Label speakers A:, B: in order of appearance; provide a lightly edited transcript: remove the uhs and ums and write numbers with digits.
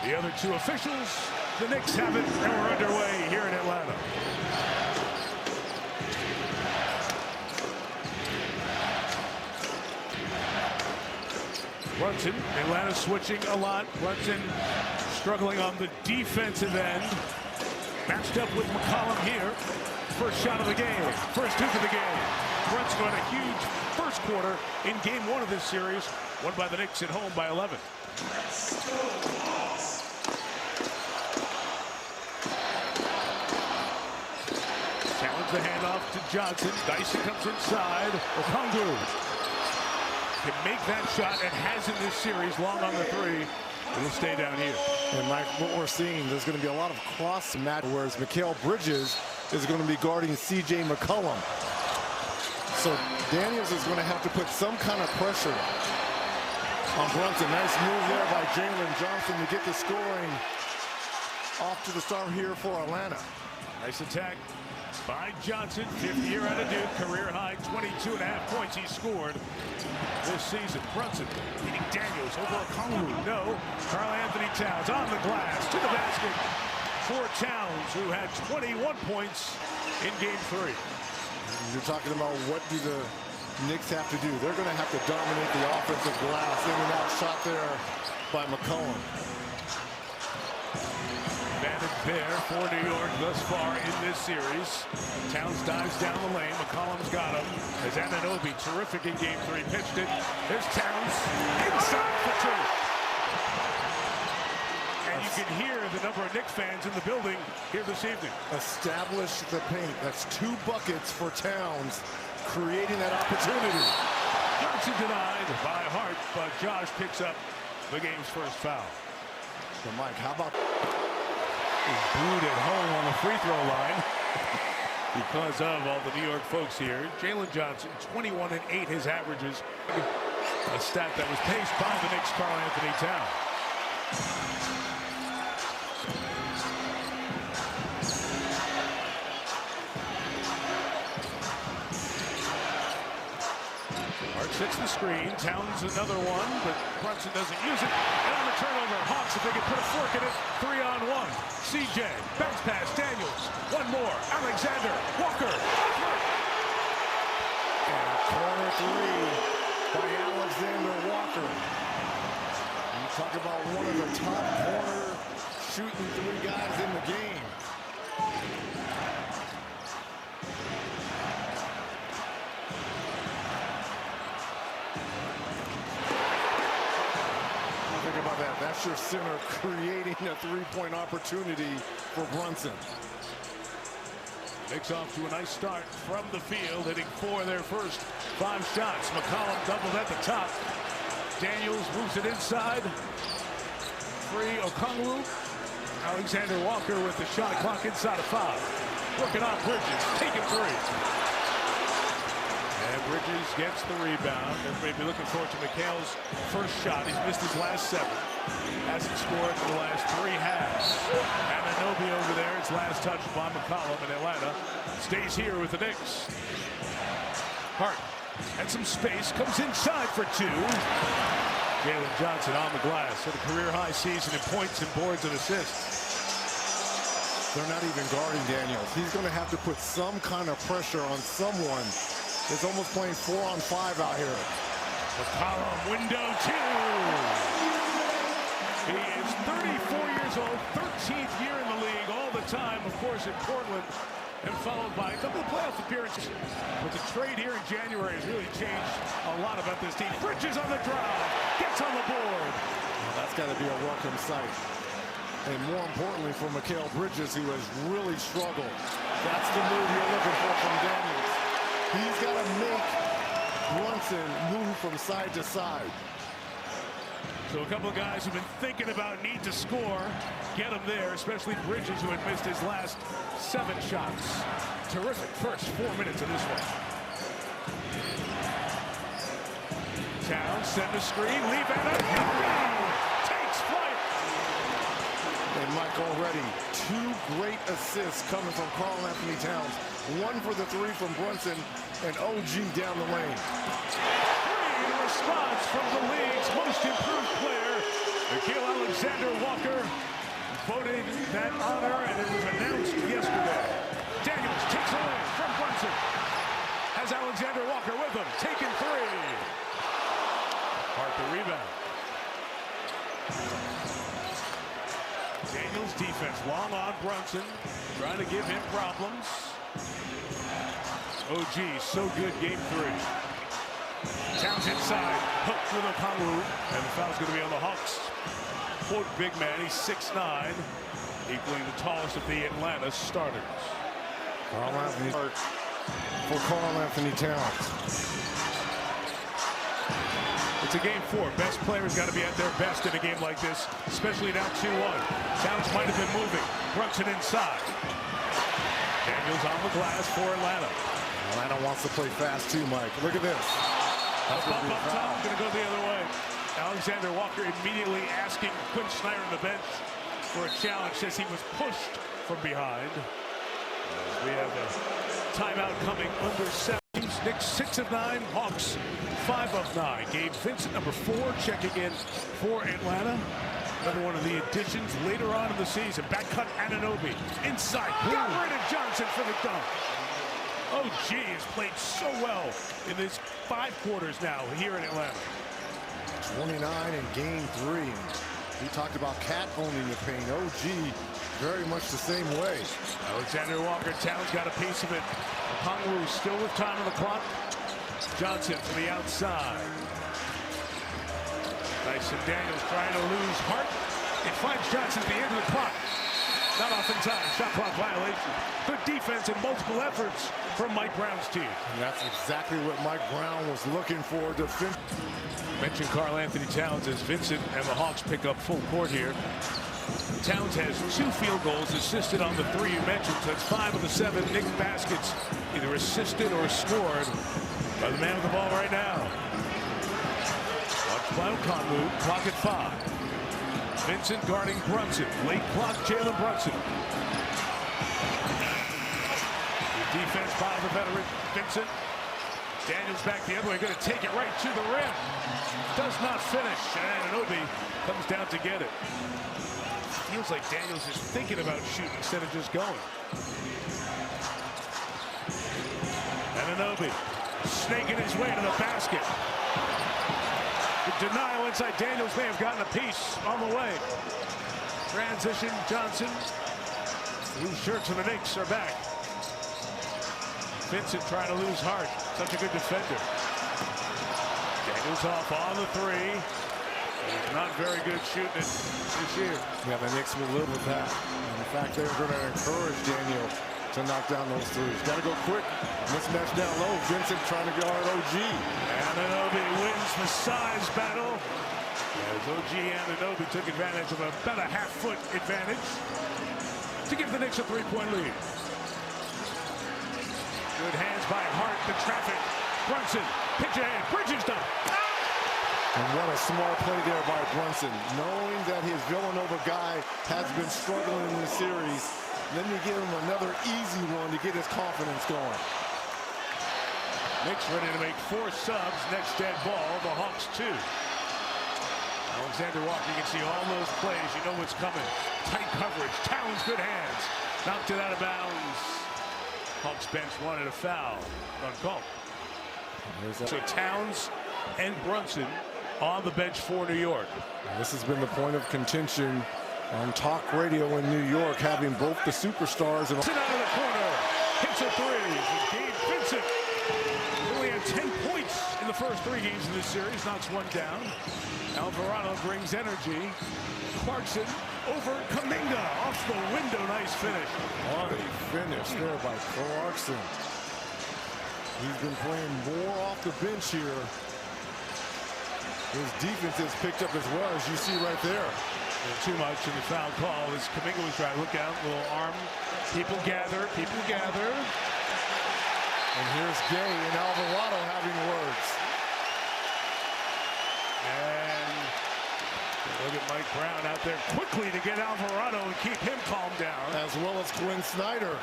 A: The other two officials, the Knicks have it, and we're underway here in Atlanta. Brunson, Atlanta switching a lot. Brunson struggling on the defensive end. Matched up with McCollum here. First shot of the game, first hoop of the game. Brunson had a huge first quarter in game one of this series, won by the Knicks at home by 11. Challenge the handoff to Johnson. Dyson comes inside. Okongwu can make that shot and has in this series, long on the three. It'll stay down here.
B: And Mike, what we're seeing, there's going to be a lot of cross match, whereas Mikal Bridges is going to be guarding C.J. McCollum. So Daniels is going to have to put some kind of pressure on Brunson. Nice move there by Jalen Johnson to get the scoring off to the start here for Atlanta.
A: Nice attack by Johnson, fifth year out of Duke, career high 22.5 points he scored this season. Brunson beating Daniels over Okongwu. No. Karl-Anthony Towns on the glass to the basket for Towns, who had 21 points in game three.
B: You're talking about what do the Knicks have to do? They're going to have to dominate the offensive glass. In and out shot there by McCollum.
A: Advantage there for New York thus far in this series. Towns dives down the lane. McCollum's got him. As Anunoby, terrific in game three, pitched it. There's Towns inside for two. And you can hear the number of Knicks fans in the building here this evening.
B: Establish the paint. That's 2 buckets for Towns, creating that opportunity.
A: Johnson denied by Hart, but Josh picks up the game's first foul.
B: So Mike, how about...
A: He's booed at home on the free throw line because of all the New York folks here. Jalen Johnson, 21 and 8 his averages. A stat that was paced by the Knicks' Karl-Anthony Towns. Hart sets the screen. Towns another one, but Brunson doesn't use it. And on the turnover, Hawks, if they can put a fork in it, 3-on-1. CJ, bounce pass, Daniels, one more, Alexander, Walker.
B: And corner three by Alexander Walker. You talk about one of the top corner shooting 3 guys in the game. Think about that. That's your center creating a 3-point opportunity for Brunson.
A: Knicks off to a nice start from the field, hitting 4 of their first 5 shots. McCollum doubled at the top. Daniels moves it inside. 3, Okongwu. Alexander Walker with the shot clock inside of 5. Working on Bridges, taking 3. And Bridges gets the rebound. Everybody be looking forward to Mikal's first shot. He's missed his last 7. Hasn't scored in the last 3 halves. Anunoby over there. It's last touch by McCollum in Atlanta. Stays here with the Knicks. Hart had some space. Comes inside for 2. Jalen Johnson on the glass. Had a career-high season in points and boards and assists.
B: They're not even guarding Daniels. He's going to have to put some kind of pressure on someone. It's almost playing 4-on-5 out here.
A: McCollum, window 2. He is 34 years old, 13th year in the league, all the time, of course, in Portland, and followed by a couple of playoff appearances. But the trade here in January has really changed a lot about this team. Bridges on the drive, gets on the board.
B: Well, that's got to be a welcome sight. And more importantly for Mikal Bridges, who has really struggled. That's the move you're looking for from Daniels. He's got to make Brunson move from side to side.
A: So a couple of guys who've been thinking about need to score, get him there, especially Bridges, who had missed his last 7 shots. Terrific first 4 minutes of this one. Towns send the screen, leave out, takes flight.
B: And Mike, already 2 great assists coming from Karl-Anthony Towns. 1 for the 3 from Brunson, and OG down the lane.
A: Response from the league's most improved player, Nickeil Alexander-Walker voted that honor, and it was announced yesterday. Daniels takes away from Brunson. Has Alexander-Walker with him, taking three. Hart the rebound. Daniels defense long on Brunson, trying to give him problems. OG, so good, game 3. Towns inside, hooked with Okongwu, and the foul's going to be on the Hawks. Quote big man, he's 6'9", equaling the tallest of the Atlanta starters.
B: Carl Anthony for Carl Anthony Towns.
A: It's a game 4. Best players got to be at their best in a game like this, especially now 2-1. Towns might have been moving. Brunson inside. Daniels on the glass for Atlanta.
B: Atlanta wants to play fast too, Mike. Look at this.
A: That's bump up top, going to go the other way. Alexander-Walker immediately asking Quinn Snyder on the bench for a challenge, says he was pushed from behind. We have a timeout coming under 7. Knicks 6 of 9, Hawks 5 of 9. Gabe Vincent, number 4, checking in for Atlanta. Another one of the additions later on in the season. Back cut Anunoby inside. Got rid of Johnson for the dunk. OG has played so well in these 5 quarters now here in Atlanta.
B: 29 in game 3. We talked about Cat owning the paint. OG very much the same way.
A: Alexander-Walker, Towns got a piece of it. Okongwu still with time on the clock. Johnson from the outside. Dyson Daniels trying to lose Hart. It finds Johnson at the end of the clock. Not off in time. Shot clock violation. Good defense and multiple efforts from Mike Brown's team.
B: And that's exactly what Mike Brown was looking for.
A: Mentioned Karl Anthony Towns as Vincent and the Hawks pick up full court here. Towns has 2 field goals assisted on the 3 you mentioned. So that's 5 of the 7 Knicks baskets either assisted or scored by the man with the ball right now. Watch by Okongwu, clock at 5. Vincent guarding Brunson. Late clock, Jalen Brunson. Good defense by the veteran Vincent. Daniels back the other way, going to take it right to the rim. Does not finish, and Anunoby comes down to get it. Feels like Daniels is thinking about shooting instead of just going. Anunoby snaking his way to the basket. The denial inside. Daniels may have gotten a piece on the way. Transition, Johnson. Blue shirts of the Knicks are back. Vincent trying to lose Hart. Such a good defender. Daniels off on the 3. He's not very good shooting it this year.
B: Yeah, the Knicks will live with that. And in fact, they're going to encourage Daniel to knock down those 3s. Got to go quick. Mismatch down low. Vincent trying to guard OG.
A: Anunoby wins the size battle. As OG Anunoby took advantage of about a half-foot advantage to give the Knicks a 3-point lead. Good hands by Hart, the traffic. Brunson, pitch ahead, Bridges done.
B: And what a small play there by Brunson. Knowing that his Villanova guy has been struggling in the series, then you give him another easy one to get his confidence going.
A: Knicks ready to make 4 subs. Next dead ball, the Hawks 2. Alexander-Walker, you can see all those plays. You know what's coming. Tight coverage, Towns, good hands. Knocked it out of bounds. Hawks bench wanted a foul. Uncalled. So Towns and Brunson on the bench for New York.
B: This has been the point of contention on talk radio in New York, having both the superstars. And
A: out of the corner, hits a 3. Gabe Vincent only had 10 points in the first 3 games of this series. Knocks one down. Alvarado brings energy. Clarkson over Kuminga off the window. Nice finish.
B: What a finish there by Clarkson. He's been playing more off the bench here. His defense has picked up as well, as you see right there.
A: Too much in the foul call as Kuminga was trying to look out. Little arm. People gather. People gather.
B: And here's Gay and Alvarado having words.
A: And look at Mike Brown out there quickly to get Alvarado and keep him calmed down.
B: As well as Quinn Snyder.